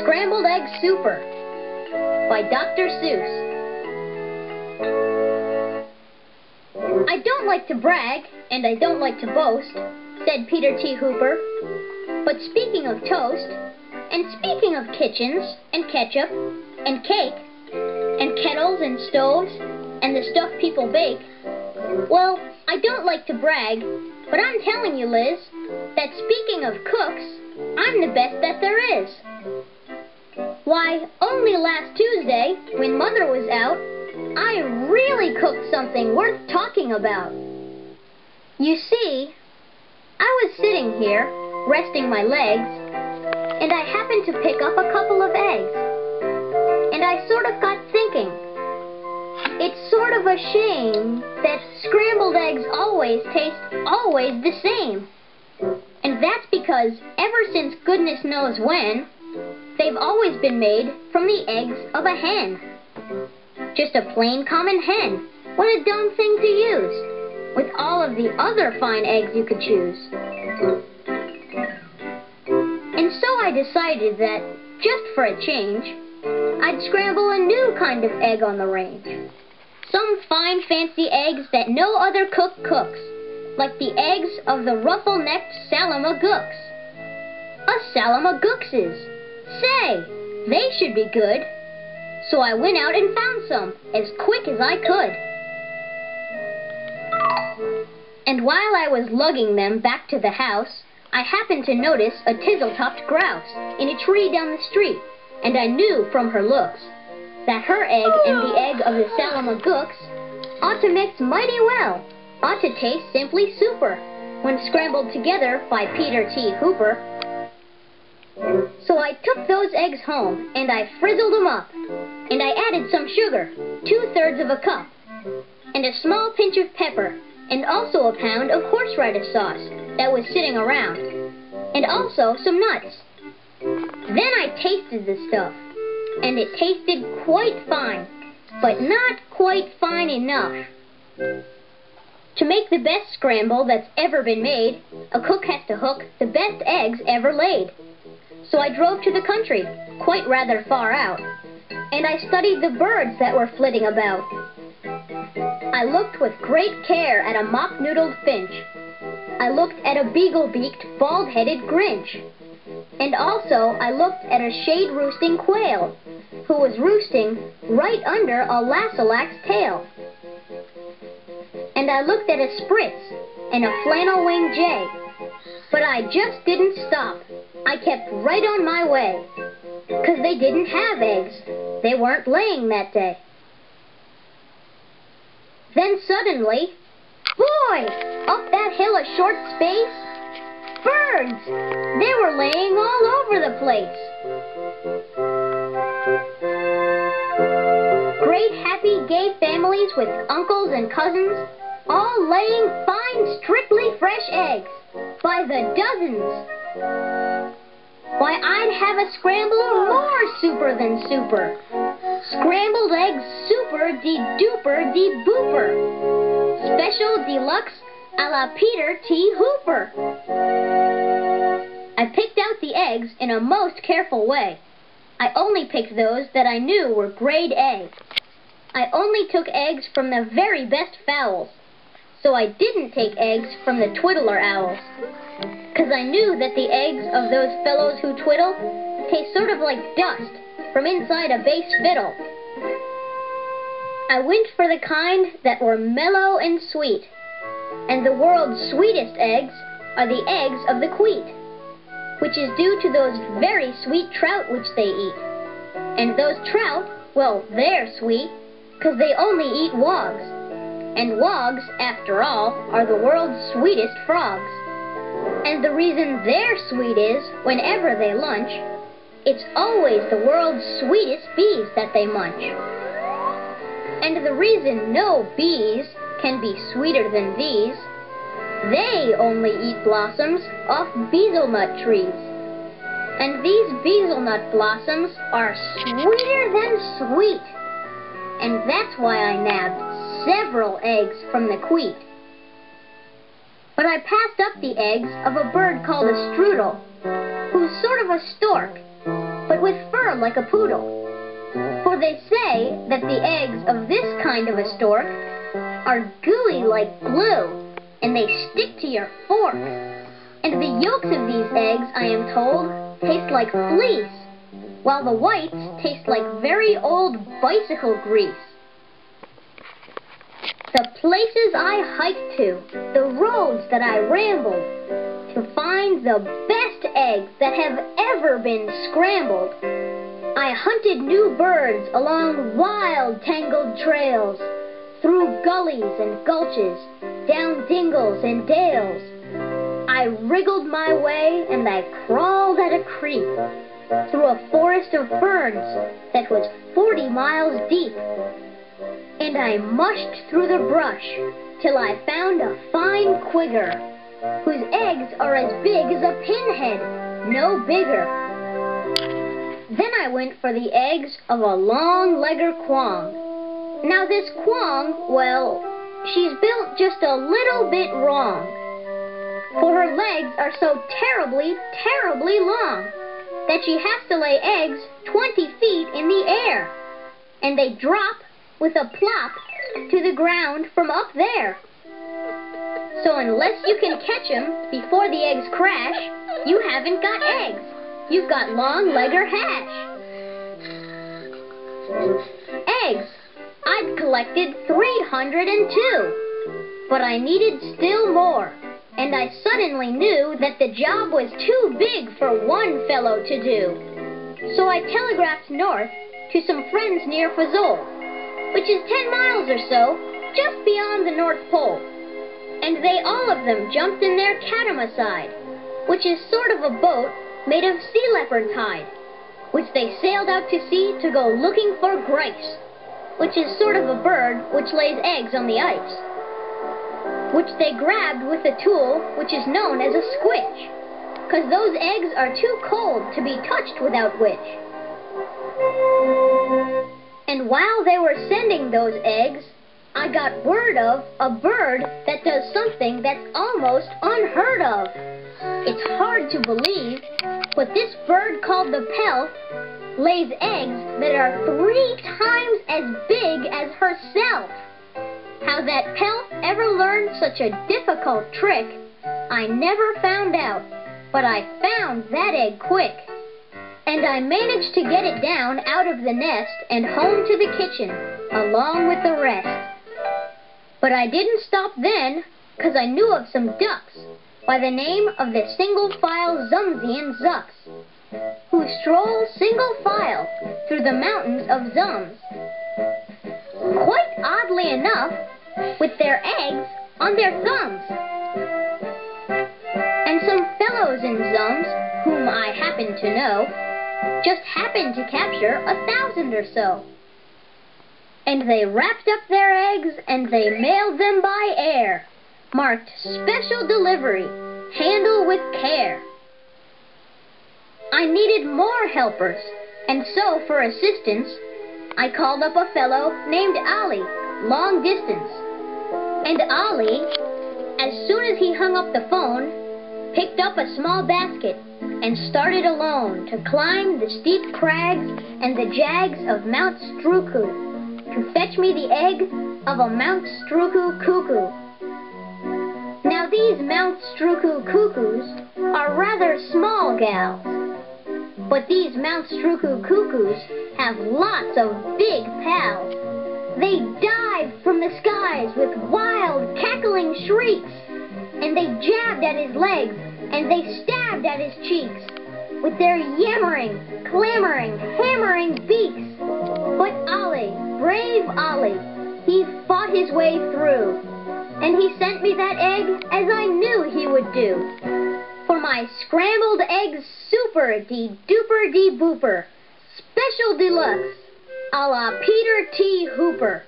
Scrambled Egg Super by Dr. Seuss. I don't like to brag, and I don't like to boast, said Peter T. Hooper. But speaking of toast, and speaking of kitchens, and ketchup, and cake, and kettles and stoves, and the stuff people bake, well, I don't like to brag, but I'm telling you, Liz, that speaking of cooks, I'm the best that there is. Why, only last Tuesday, when Mother was out, I really cooked something worth talking about. You see, I was sitting here, resting my legs, and I happened to pick up a couple of eggs. And I sort of got thinking, it's sort of a shame that scrambled eggs always taste always the same. And that's because ever since goodness knows when, they've always been made from the eggs of a hen. Just a plain common hen. What a dumb thing to use, with all of the other fine eggs you could choose. And so I decided that, just for a change, I'd scramble a new kind of egg on the range. Some fine fancy eggs that no other cook cooks, like the eggs of the ruffle-necked Salamagooks. Salamagookses! Say, they should be good. So I went out and found some, as quick as I could. And while I was lugging them back to the house, I happened to notice a tizzle-topped grouse in a tree down the street, and I knew from her looks that her egg and the egg of the Salamagooks ought to mix mighty well, ought to taste simply super, when scrambled together by Peter T. Hooper. So I took those eggs home, and I frizzled them up, and I added some sugar, 2/3 of a cup, and a small pinch of pepper, and also a pound of horseradish sauce that was sitting around, and also some nuts. Then I tasted the stuff, and it tasted quite fine, but not quite fine enough. To make the best scramble that's ever been made, a cook has to hook the best eggs ever laid. So I drove to the country, quite rather far out, and I studied the birds that were flitting about. I looked with great care at a mock-noodled finch. I looked at a beagle-beaked, bald-headed grinch. And also I looked at a shade-roosting quail, who was roosting right under a lassalack's tail. And I looked at a spritz and a flannel-winged jay. But I just didn't stop. I kept right on my way, 'cause they didn't have eggs. They weren't laying that day. Then suddenly, boy, up that hill a short space, birds! They were laying all over the place. Great happy gay families with uncles and cousins, all laying fine strictly fresh eggs, by the dozens. Why, I'd have a scramble more super than super. Scrambled eggs super de-duper de-booper. Special deluxe a la Peter T. Hooper. I picked out the eggs in a most careful way. I only picked those that I knew were grade A. I only took eggs from the very best fowls. So I didn't take eggs from the twiddler owls, 'cause I knew that the eggs of those fellows who twiddle taste sort of like dust from inside a bass fiddle. I went for the kind that were mellow and sweet, and the world's sweetest eggs are the eggs of the queet, which is due to those very sweet trout which they eat. And those trout, well, they're sweet, 'cause they only eat wogs. And wogs, after all, are the world's sweetest frogs. And the reason they're sweet is, whenever they lunch, it's always the world's sweetest bees that they munch. And the reason no bees can be sweeter than these, they only eat blossoms off bezelnut trees. And these bezelnut blossoms are sweeter than sweet. And that's why I nabbed several eggs from the queet. But I passed up the eggs of a bird called a strudel, who's sort of a stork, but with fur purr like a poodle. For they say that the eggs of this kind of a stork are gooey like glue, and they stick to your fork. And the yolks of these eggs, I am told, taste like fleece, while the whites taste like very old bicycle grease. The places I hiked to, the roads that I rambled, to find the best eggs that have ever been scrambled. I hunted new birds along wild, tangled trails, through gullies and gulches, down dingles and dales. I wriggled my way and I crawled at a creek, through a forest of ferns that was 40 miles deep. And I mushed through the brush till I found a fine quigger, whose eggs are as big as a pinhead, no bigger. Then I went for the eggs of a long-legger quong. Now this quong, well, she's built just a little bit wrong, for her legs are so terribly, terribly long that she has to lay eggs 20 feet in the air, and they drop with a plop to the ground from up there. So unless you can catch them before the eggs crash, you haven't got eggs. You've got long-legger hash. Eggs. I'd collected 302, but I needed still more, and I suddenly knew that the job was too big for one fellow to do. So I telegraphed north to some friends near Fazol, which is 10 miles or so, just beyond the North Pole. And they all of them jumped in their catamasside, which is sort of a boat made of sea leopard's hide, which they sailed out to sea to go looking for grice, which is sort of a bird which lays eggs on the ice, which they grabbed with a tool which is known as a squitch, 'cause those eggs are too cold to be touched without which. And while they were sending those eggs, I got word of a bird that does something that's almost unheard of. It's hard to believe, but this bird called the pelf lays eggs that are 3 times as big as herself. How that pelf ever learned such a difficult trick, I never found out, but I found that egg quick. And I managed to get it down out of the nest and home to the kitchen, along with the rest. But I didn't stop then, 'cause I knew of some ducks by the name of the single-file Zumsian Zucks, who stroll single-file through the mountains of Zums, quite oddly enough, with their eggs on their thumbs. And some fellows in Zums, whom I happen to know, just happened to capture 1,000 or so. And they wrapped up their eggs and they mailed them by air, marked special delivery, handle with care. I needed more helpers, and so for assistance, I called up a fellow named Ali, long distance. And Ali, as soon as he hung up the phone, picked up a small basket and started alone to climb the steep crags and the jags of Mount Struku to fetch me the egg of a Mount Struku cuckoo. Now these Mount Struku cuckoos are rather small gals, but these Mount Struku cuckoos have lots of big pals. They dive from the skies with wild, cackling shrieks, and they jabbed at his legs, and they stabbed at his cheeks with their yammering, clamoring, hammering beaks. But Ali, brave Ali, he fought his way through, and he sent me that egg as I knew he would do, for my scrambled egg super-de-duper-de-booper, special deluxe, a la Peter T. Hooper.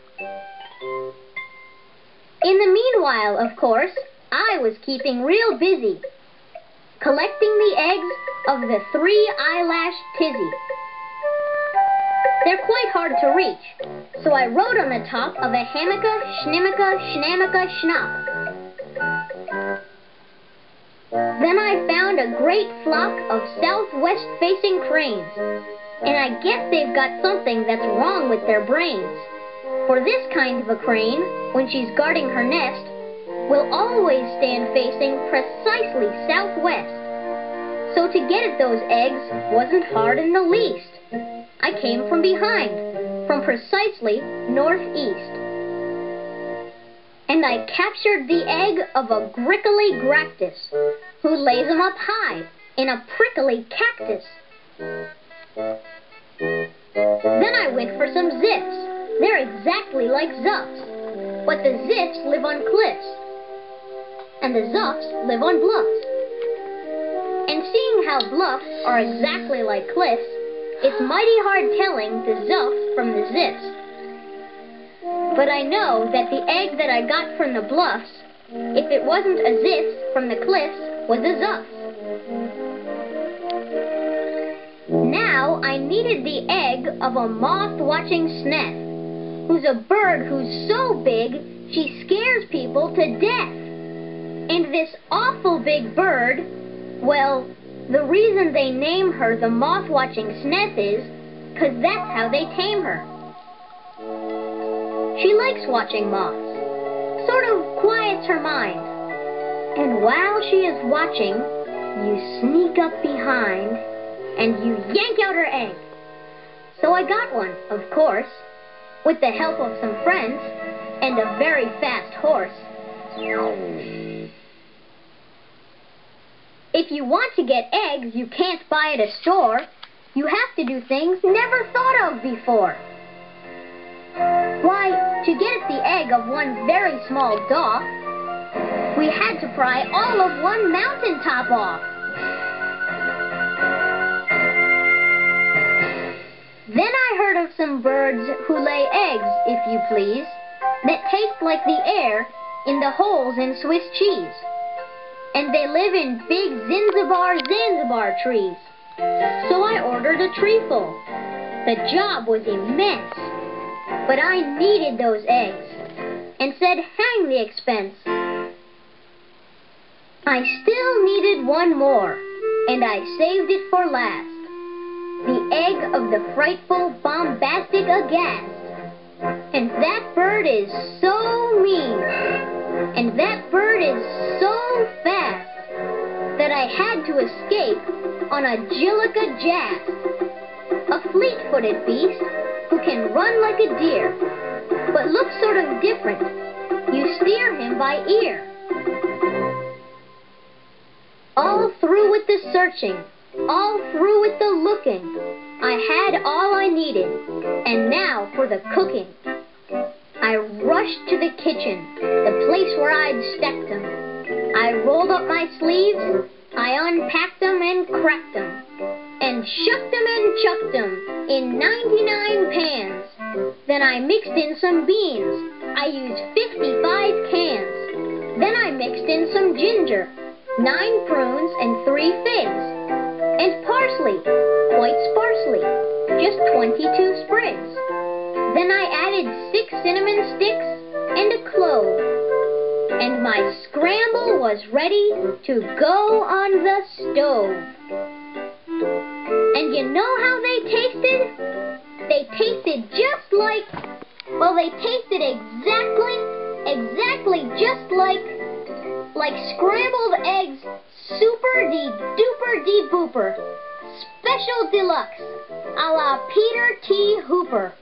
In the meanwhile, of course, I was keeping real busy, collecting the eggs of the 3-eyelash tizzy. They're quite hard to reach, so I wrote on the top of a hammock-a, schnimmica, schnammica, schnapp. Then I found a great flock of southwest-facing cranes, And I guess they've got something that's wrong with their brains. For this kind of a crane, when she's guarding her nest, will always stand facing precisely southwest. So to get at those eggs wasn't hard in the least. I came from behind, from precisely northeast. And I captured the egg of a grickly gractus, who lays 'em up high in a prickly cactus. Then I went for some ziffs. They're exactly like zuffs, but the ziffs live on cliffs, and the zuffs live on bluffs. And seeing how bluffs are exactly like cliffs, it's mighty hard telling the zuffs from the ziffs. But I know that the egg that I got from the bluffs, if it wasn't a ziff from the cliffs, was a zuff. Now I needed the egg of a moth-watching sneff, who's a bird who's so big she scares people to death. And this awful big bird, well, the reason they name her the moth-watching sneff is 'cause that's how they tame her. She likes watching moths, sort of quiets her mind. And while she is watching, you sneak up behind and you yank out her egg. So I got one, of course, with the help of some friends and a very fast horse. If you want to get eggs you can't buy at a store, you have to do things never thought of before. Why, to get at the egg of one very small daw, we had to pry all of one mountaintop off. Then I heard of some birds who lay eggs, if you please, that taste like the air in the holes in Swiss cheese. And they live in big Zanzibar trees. So I ordered a treeful. The job was immense, but I needed those eggs, and said hang the expense. I still needed one more, and I saved it for last. The egg of the frightful, bombastic aghast. And that bird is so mean, and that bird is so fast, that I had to escape on a Jillica Jast, a fleet-footed beast who can run like a deer, but looks sort of different. You steer him by ear. All through with the searching, all through with the looking, I had all I needed, and now for the cooking. I rushed to the kitchen, the place where I'd stacked 'em. I rolled up my sleeves, I unpacked 'em and cracked 'em, and shucked 'em and chucked 'em in 99 pans. Then I mixed in some beans, I used 55 cans. Then I mixed in some ginger, 9 prunes and 3 figs, and parsley, quite sparsely, just 22 sprigs. Then I added 6 cinnamon sticks and a clove, and my scramble was ready to go on the stove. And you know how they tasted? They tasted just like, well, they tasted exactly just like scrambled eggs, super-de-duper-de-booper, special deluxe, a la Peter T. Hooper.